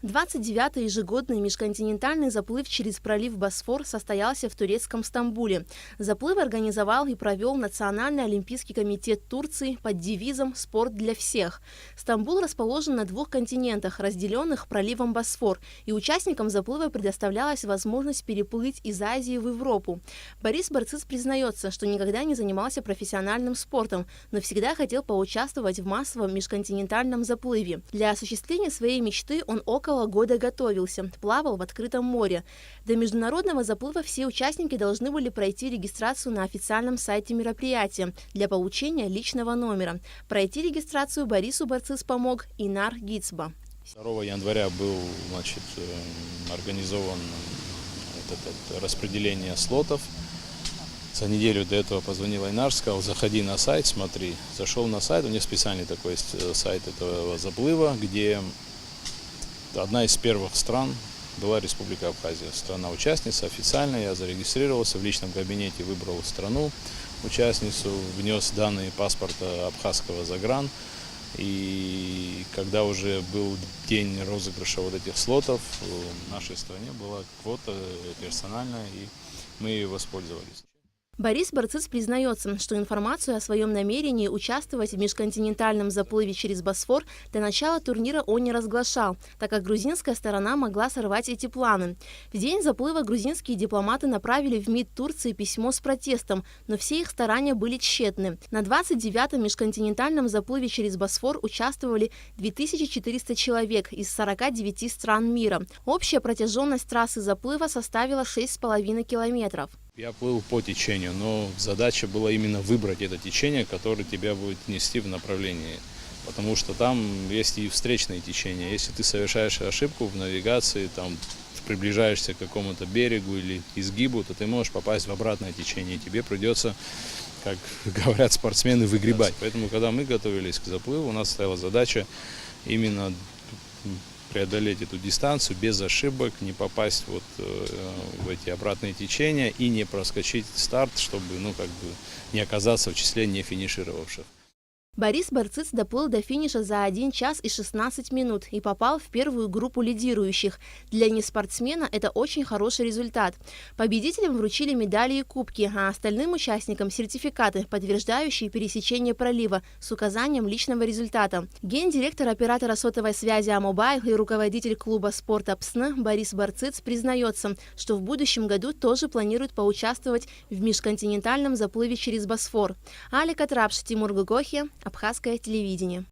29-й ежегодный межконтинентальный заплыв через пролив Босфор состоялся в турецком Стамбуле. Заплыв организовал и провел Национальный олимпийский комитет Турции под девизом «Спорт для всех». Стамбул расположен на двух континентах, разделенных проливом Босфор, и участникам заплыва предоставлялась возможность переплыть из Азии в Европу. Борис Барцыц признается, что никогда не занимался профессиональным спортом, но всегда хотел поучаствовать в массовом межконтинентальном заплыве. Для осуществления своей мечты он около года готовился, плавал в открытом море. До международного заплыва все участники должны были пройти регистрацию на официальном сайте мероприятия для получения личного номера. Пройти регистрацию Борису Барцыц помог Инар Гицба. 2 января был, организован распределение слотов. За неделю до этого позвонил Инар, сказал: заходи на сайт, смотри. Зашел на сайт, у них специальный такой сайт этого заплыва, где одна из первых стран была Республика Абхазия. Страна-участница официально, я зарегистрировался в личном кабинете, выбрал страну, участницу, внес данные паспорта абхазского загран. И когда уже был день розыгрыша вот этих слотов, в нашей стране была квота персональная, и мы ею воспользовались. Борис Барцыц признается, что информацию о своем намерении участвовать в межконтинентальном заплыве через Босфор до начала турнира он не разглашал, так как грузинская сторона могла сорвать эти планы. В день заплыва грузинские дипломаты направили в МИД Турции письмо с протестом, но все их старания были тщетны. На 29-м межконтинентальном заплыве через Босфор участвовали 2400 человек из 49 стран мира. Общая протяженность трассы заплыва составила 6,5 километров. Я плыл по течению, но задача была именно выбрать это течение, которое тебя будет нести в направлении. Потому что там есть и встречные течения. Если ты совершаешь ошибку в навигации, там приближаешься к какому-то берегу или изгибу, то ты можешь попасть в обратное течение. Тебе придется, как говорят спортсмены, выгребать. Поэтому, когда мы готовились к заплыву, у нас стояла задача именно преодолеть эту дистанцию без ошибок, не попасть в эти обратные течения и не проскочить старт, чтобы не оказаться в числе не финишировавших. Борис Барцыц доплыл до финиша за 1 час и 16 минут и попал в первую группу лидирующих. Для неспортсмена это очень хороший результат. Победителям вручили медали и кубки, а остальным участникам сертификаты, подтверждающие пересечение пролива с указанием личного результата. Гендиректор оператора сотовой связи Амобайл и руководитель клуба спорта ПСН Борис Барцыц признается, что в будущем году тоже планирует поучаствовать в межконтинентальном заплыве через Босфор. Алика Трапш, Тимур Гугохи, Абхазское телевидение.